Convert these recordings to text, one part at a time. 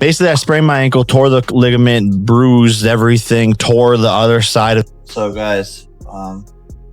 Basically, I sprained my ankle, tore the ligament, bruised everything, tore the other side of. So, guys, I'm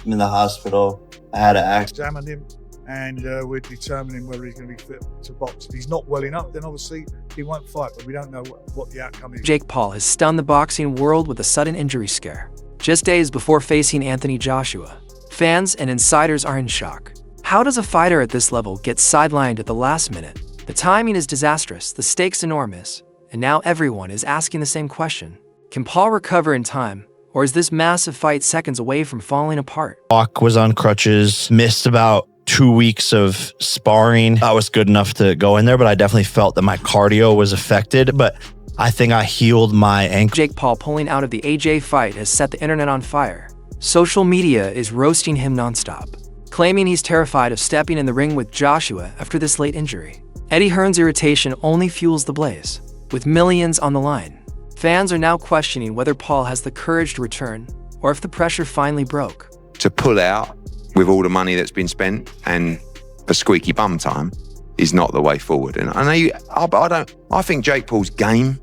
in the hospital. I had an accident. Examined him, and we're determining whether he's going to be fit to box. If he's not well enough, then obviously he won't fight, but we don't know what the outcome is. Jake Paul has stunned the boxing world with a sudden injury scare. Just days before facing Anthony Joshua, fans and insiders are in shock. How does a fighter at this level get sidelined at the last minute? The timing is disastrous, the stakes enormous, and now everyone is asking the same question. Can Paul recover in time, or is this massive fight seconds away from falling apart? Walk was on crutches, missed about 2 weeks of sparring. That was good enough to go in there, but I definitely felt that my cardio was affected, but I think I healed my ankle. Jake Paul pulling out of the AJ fight has set the internet on fire. Social media is roasting him nonstop, claiming he's terrified of stepping in the ring with Joshua after this late injury. Eddie Hearn's irritation only fuels the blaze. With millions on the line, fans are now questioning whether Paul has the courage to return or if the pressure finally broke. To pull out with all the money that's been spent and for squeaky bum time is not the way forward. And I think Jake Paul's game.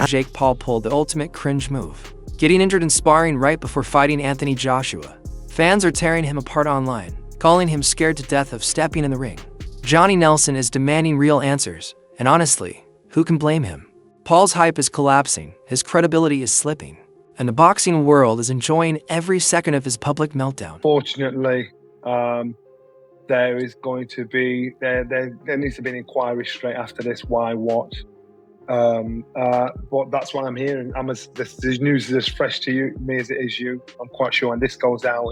Jake Paul pulled the ultimate cringe move, getting injured in sparring right before fighting Anthony Joshua. Fans are tearing him apart online, calling him scared to death of stepping in the ring. Johnny Nelson is demanding real answers, and honestly, who can blame him? Paul's hype is collapsing, his credibility is slipping, and the boxing world is enjoying every second of his public meltdown. Fortunately, there is going to be, there needs to be an inquiry straight after this, why, what. But that's what I'm hearing. This news is as fresh to me as it is you. I'm quite sure when this goes out,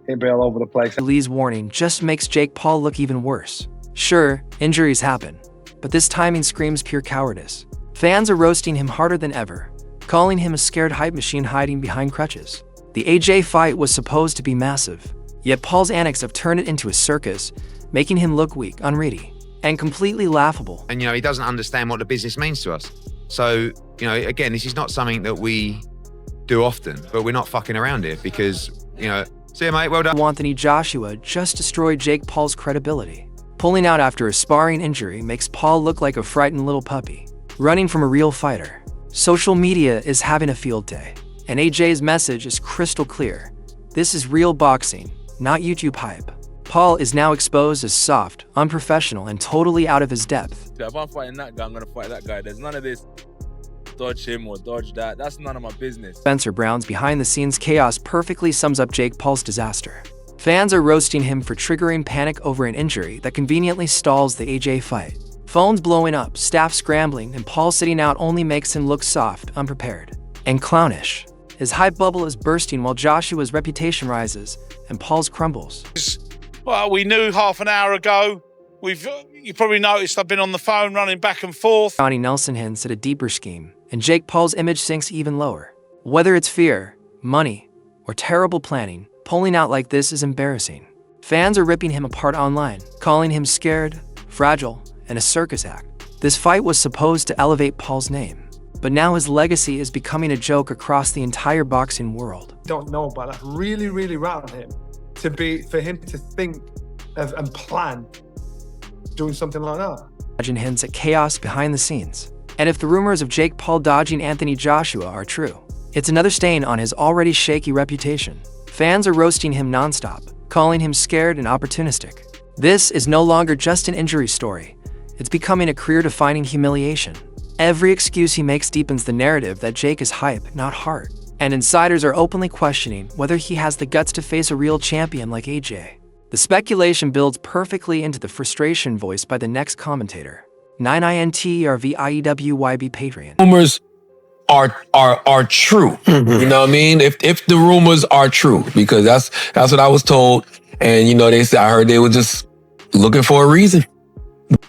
it'll be all over the place. Lee's warning just makes Jake Paul look even worse. Sure, injuries happen, but this timing screams pure cowardice. Fans are roasting him harder than ever, calling him a scared hype machine hiding behind crutches. The AJ fight was supposed to be massive, yet Paul's antics have turned it into a circus, making him look weak, unready, and completely laughable. And, he doesn't understand what the business means to us. So, again, this is not something that we do often, but we're not fucking around here because, see you, mate, well done. Anthony Joshua just destroyed Jake Paul's credibility. Pulling out after a sparring injury makes Paul look like a frightened little puppy, running from a real fighter. Social media is having a field day, and AJ's message is crystal clear. This is real boxing, not YouTube hype. Paul is now exposed as soft, unprofessional, and totally out of his depth. If I'm fighting that guy, I'm going to fight that guy. There's none of this dodge him or dodge that. That's none of my business. Spencer Brown's behind-the-scenes chaos perfectly sums up Jake Paul's disaster. Fans are roasting him for triggering panic over an injury that conveniently stalls the AJ fight. Phones blowing up, staff scrambling, and Paul sitting out only makes him look soft, unprepared, and clownish. His hype bubble is bursting while Joshua's reputation rises and Paul's crumbles. Well, we knew half an hour ago. You probably noticed I've been on the phone running back and forth. Johnny Nelson hints at a deeper scheme, and Jake Paul's image sinks even lower. Whether it's fear, money, or terrible planning, pulling out like this is embarrassing. Fans are ripping him apart online, calling him scared, fragile, and a circus act. This fight was supposed to elevate Paul's name, but now his legacy is becoming a joke across the entire boxing world. Don't know, but that really, really rattled him for him to think of and plan doing something like that. Imagine hints at chaos behind the scenes. And if the rumors of Jake Paul dodging Anthony Joshua are true, it's another stain on his already shaky reputation. Fans are roasting him nonstop, calling him scared and opportunistic. This is no longer just an injury story. It's becoming a career-defining humiliation. Every excuse he makes deepens the narrative that Jake is hype, not heart. And insiders are openly questioning whether he has the guts to face a real champion like AJ. The speculation builds perfectly into the frustration voiced by the next commentator, 9INTRVIEWYB Patreon. Rumors are true. You know what I mean? If the rumors are true, because that's what I was told. And they said, I heard they were just looking for a reason.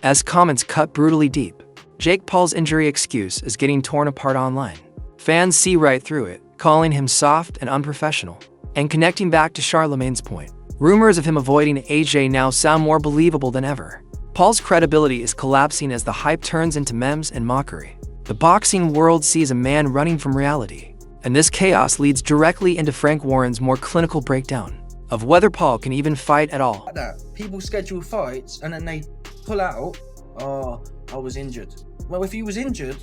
As comments cut brutally deep, Jake Paul's injury excuse is getting torn apart online. Fans see right through it, calling him soft and unprofessional. And connecting back to Charlemagne's point, rumors of him avoiding AJ now sound more believable than ever. Paul's credibility is collapsing as the hype turns into memes and mockery. The boxing world sees a man running from reality, and this chaos leads directly into Frank Warren's more clinical breakdown of whether Paul can even fight at all. That people schedule fights and then they pull out, oh, I was injured. Well, if he was injured,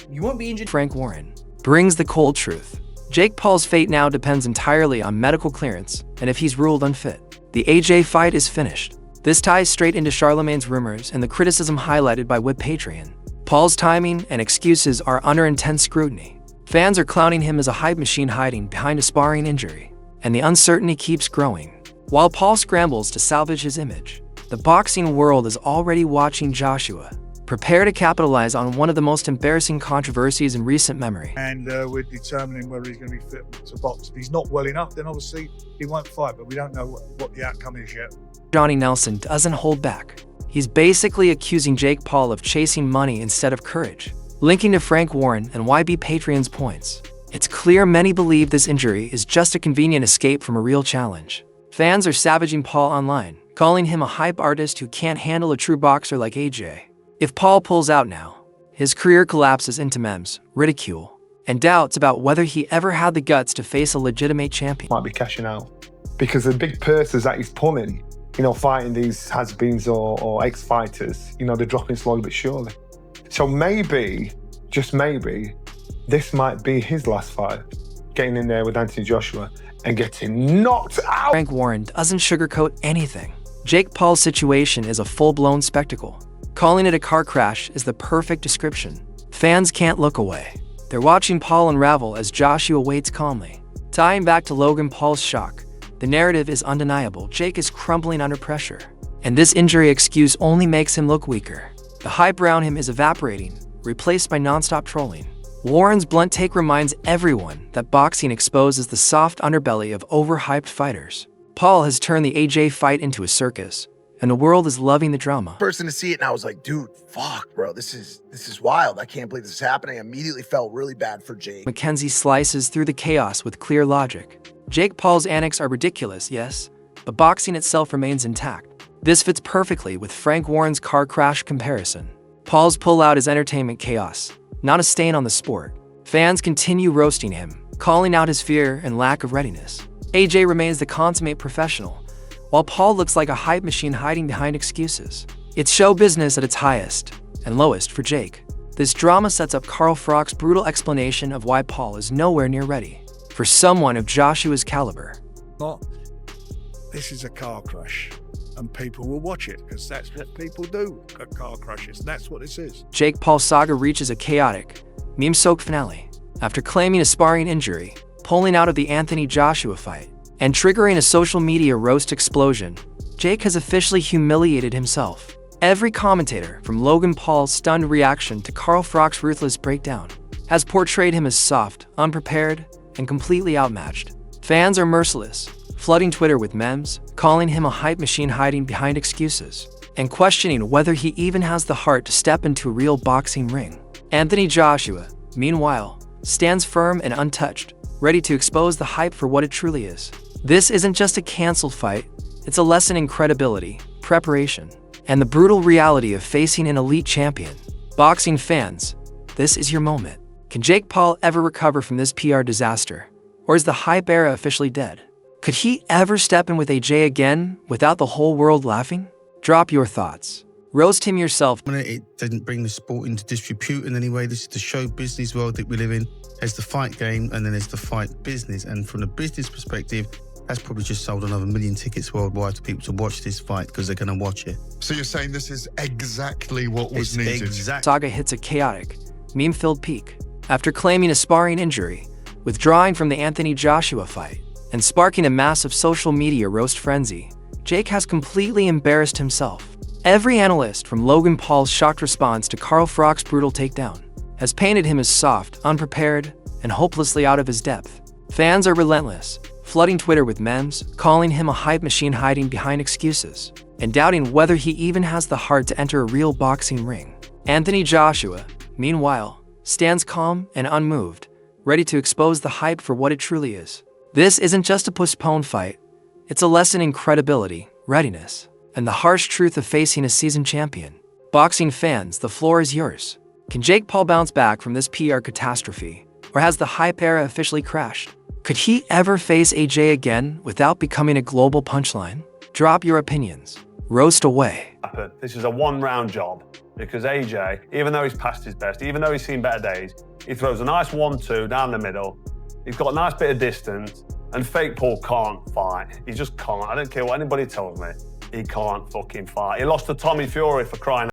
you won't be injured. Frank Warren brings the cold truth. Jake Paul's fate now depends entirely on medical clearance and if he's ruled unfit. The AJ fight is finished. This ties straight into Charlemagne's rumors and the criticism highlighted by Whip Patreon. Paul's timing and excuses are under intense scrutiny. Fans are clowning him as a hype machine hiding behind a sparring injury, and the uncertainty keeps growing. While Paul scrambles to salvage his image, the boxing world is already watching Joshua prepare to capitalize on one of the most embarrassing controversies in recent memory. And we're determining whether he's going to be fit to box. If he's not well enough, then obviously he won't fight, but we don't know what the outcome is yet. Johnny Nelson doesn't hold back. He's basically accusing Jake Paul of chasing money instead of courage, linking to Frank Warren and YB Patreon's points. It's clear many believe this injury is just a convenient escape from a real challenge. Fans are savaging Paul online, calling him a hype artist who can't handle a true boxer like AJ. If Paul pulls out now, his career collapses into memes, ridicule, and doubts about whether he ever had the guts to face a legitimate champion. Might be cashing out because the big purses that he's pulling, fighting these has-beens or ex-fighters, they're dropping slowly but surely. So maybe, just maybe, this might be his last fight, getting in there with Anthony Joshua and getting knocked out. Frank Warren doesn't sugarcoat anything. Jake Paul's situation is a full-blown spectacle. Calling it a car crash is the perfect description. Fans can't look away. They're watching Paul unravel as Joshua waits calmly. Tying back to Logan Paul's shock, the narrative is undeniable. Jake is crumbling under pressure, and this injury excuse only makes him look weaker. The hype around him is evaporating, replaced by non-stop trolling. Warren's blunt take reminds everyone that boxing exposes the soft underbelly of overhyped fighters. Paul has turned the AJ fight into a circus, and the world is loving the drama. Person to see it, and I was like, dude, fuck, bro, this is wild. I can't believe this is happening. I immediately felt really bad for Jake. Mackenzie slices through the chaos with clear logic. Jake Paul's antics are ridiculous, yes, but boxing itself remains intact. This fits perfectly with Frank Warren's car crash comparison. Paul's pullout is entertainment chaos, not a stain on the sport. Fans continue roasting him, calling out his fear and lack of readiness. AJ remains the consummate professional, while Paul looks like a hype machine hiding behind excuses. It's show business at its highest and lowest for Jake. This drama sets up Carl Froch's brutal explanation of why Paul is nowhere near ready for someone of Joshua's caliber. This is a car crash, and people will watch it because that's what people do at car crashes. That's what this is. Jake Paul saga reaches a chaotic, meme-soaked finale. After claiming a sparring injury, pulling out of the Anthony Joshua fight, and triggering a social media roast explosion, Jake has officially humiliated himself. Every commentator, from Logan Paul's stunned reaction to Carl Froch's ruthless breakdown, has portrayed him as soft, unprepared, and completely outmatched. Fans are merciless, flooding Twitter with memes, calling him a hype machine hiding behind excuses, and questioning whether he even has the heart to step into a real boxing ring. Anthony Joshua, meanwhile, stands firm and untouched, ready to expose the hype for what it truly is. This isn't just a canceled fight, it's a lesson in credibility, preparation, and the brutal reality of facing an elite champion. Boxing fans, this is your moment. Can Jake Paul ever recover from this PR disaster? Or is the hype era officially dead? Could he ever step in with AJ again without the whole world laughing? Drop your thoughts. Roast him yourself. It didn't bring the sport into disrepute in any way. This is the show business world that we live in. There's the fight game and then there's the fight business. And from the business perspective, that's probably just sold another 1 million tickets worldwide to people to watch this fight because they're going to watch it. So you're saying this is exactly what was needed? Saga hits a chaotic, meme-filled peak. After claiming a sparring injury, withdrawing from the Anthony Joshua fight, and sparking a massive social media roast frenzy, Jake has completely embarrassed himself. Every analyst, from Logan Paul's shocked response to Carl Froch's brutal takedown, has painted him as soft, unprepared, and hopelessly out of his depth. Fans are relentless, flooding Twitter with memes, calling him a hype machine hiding behind excuses, and doubting whether he even has the heart to enter a real boxing ring. Anthony Joshua, meanwhile, stands calm and unmoved, ready to expose the hype for what it truly is. This isn't just a postponed fight, it's a lesson in credibility, readiness, and the harsh truth of facing a seasoned champion. Boxing fans, the floor is yours. Can Jake Paul bounce back from this PR catastrophe, or has the hype era officially crashed? Could he ever face AJ again without becoming a global punchline? Drop your opinions. Roast away. This is a one-round job. because AJ, even though he's past his best, even though he's seen better days, he throws a nice 1-2 down the middle. He's got a nice bit of distance, and fake Paul can't fight. He just can't. I don't care what anybody tells me. He can't fucking fight. He lost to Tommy Fury for crying